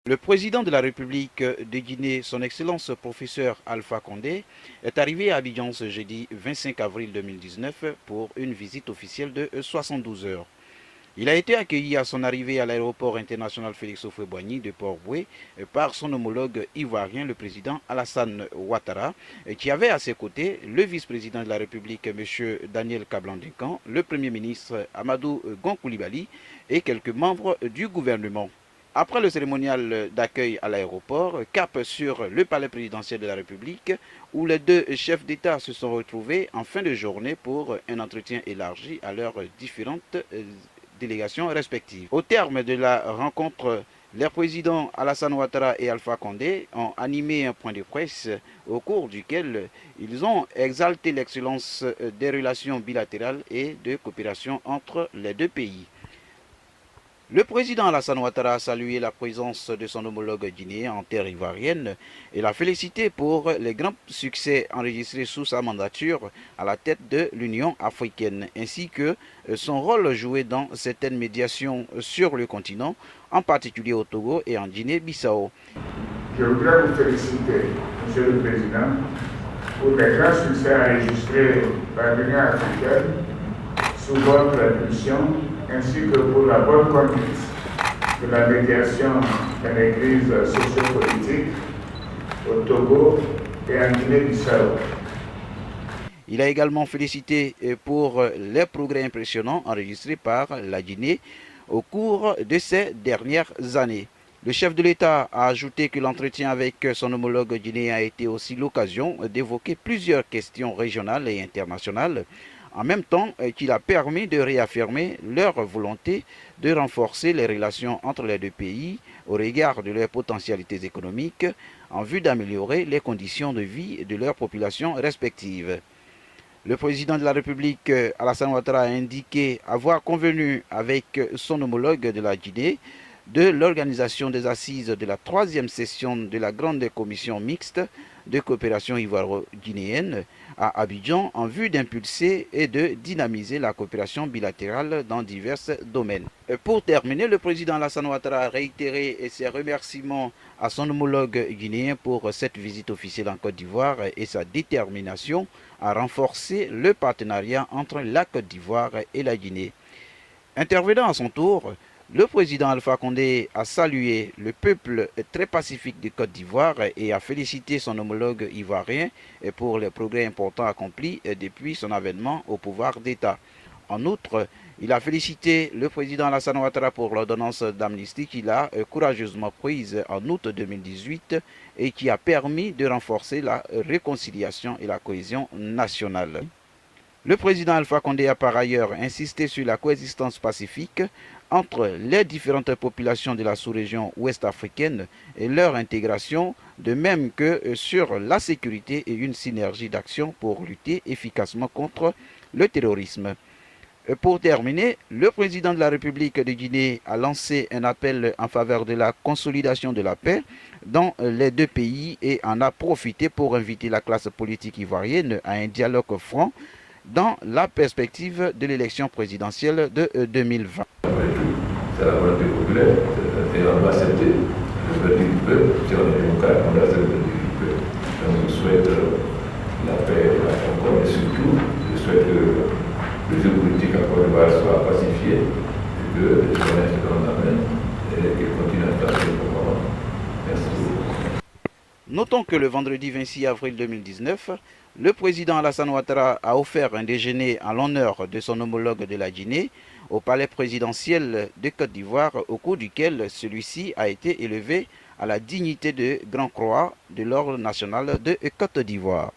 Le président de la République de Guinée, son Excellence professeur Alpha Condé, est arrivé à Abidjan ce jeudi 25 avril 2019 pour une visite officielle de 72 heures. Il a été accueilli à son arrivée à l'aéroport international Félix Houphouët-Boigny de Port-Bouët par son homologue ivoirien, le président Alassane Ouattara, qui avait à ses côtés le vice-président de la République, M. Daniel Kablan-Duncan, le premier ministre Amadou Gon Coulibaly et quelques membres du gouvernement. Après le cérémonial d'accueil à l'aéroport, cap sur le palais présidentiel de la République, où les deux chefs d'État se sont retrouvés en fin de journée pour un entretien élargi à leurs différentes délégations respectives. Au terme de la rencontre, les présidents Alassane Ouattara et Alpha Condé ont animé un point de presse au cours duquel ils ont exalté l'excellence des relations bilatérales et de coopération entre les deux pays. Le président Alassane Ouattara a salué la présence de son homologue guinéen en terre ivoirienne et l'a félicité pour les grands succès enregistrés sous sa mandature à la tête de l'Union africaine, ainsi que son rôle joué dans certaines médiations sur le continent, en particulier au Togo et en Guinée-Bissau. Je voudrais vous féliciter, Monsieur le Président, pour les grands succès enregistrés par l'Union africaine sous votre impulsion, ainsi que pour la bonne conduite de la médiation dans les crises sociopolitiques au Togo et en Guinée-Bissau. Il a également félicité pour les progrès impressionnants enregistrés par la Guinée au cours de ces dernières années. Le chef de l'État a ajouté que l'entretien avec son homologue guinéen a été aussi l'occasion d'évoquer plusieurs questions régionales et internationales, en même temps qu'il a permis de réaffirmer leur volonté de renforcer les relations entre les deux pays au regard de leurs potentialités économiques en vue d'améliorer les conditions de vie de leurs populations respectives. Le président de la République, Alassane Ouattara, a indiqué avoir convenu avec son homologue de la Guinée de l'organisation des assises de la 3e session de la Grande Commission mixte de coopération ivoiro-guinéenne à Abidjan en vue d'impulser et de dynamiser la coopération bilatérale dans divers domaines. Pour terminer, le président Alassane Ouattara a réitéré ses remerciements à son homologue guinéen pour cette visite officielle en Côte d'Ivoire et sa détermination à renforcer le partenariat entre la Côte d'Ivoire et la Guinée. Intervenant à son tour, le président Alpha Condé a salué le peuple très pacifique de Côte d'Ivoire et a félicité son homologue ivoirien pour les progrès importants accomplis depuis son avènement au pouvoir d'État. En outre, il a félicité le président Alassane Ouattara pour l'ordonnance d'amnistie qu'il a courageusement prise en août 2018 et qui a permis de renforcer la réconciliation et la cohésion nationale. Le président Alpha Condé a par ailleurs insisté sur la coexistence pacifique entre les différentes populations de la sous-région ouest-africaine et leur intégration, de même que sur la sécurité et une synergie d'action pour lutter efficacement contre le terrorisme. Pour terminer, le président de la République de Guinée a lancé un appel en faveur de la consolidation de la paix dans les deux pays et en a profité pour inviter la classe politique ivoirienne à un dialogue franc dans la perspective de l'élection présidentielle de 2020. C'est la volonté populaire, et on doit accepter le verdict du peuple. Si on est démocrate, on doit accepter le verdict du peuple. Donc je souhaite la paix et la concorde, et surtout, je souhaite que le jeu politique à Côte d'Ivoire soit pacifié, et que les journalistes se donnent la main, et qu'ils continuent à faire le moment. Merci beaucoup. Notons que le vendredi 26 avril 2019, le président Alassane Ouattara a offert un déjeuner en l'honneur de son homologue de la Guinée au palais présidentiel de Côte d'Ivoire, au cours duquel celui-ci a été élevé à la dignité de Grand Croix de l'Ordre national de Côte d'Ivoire.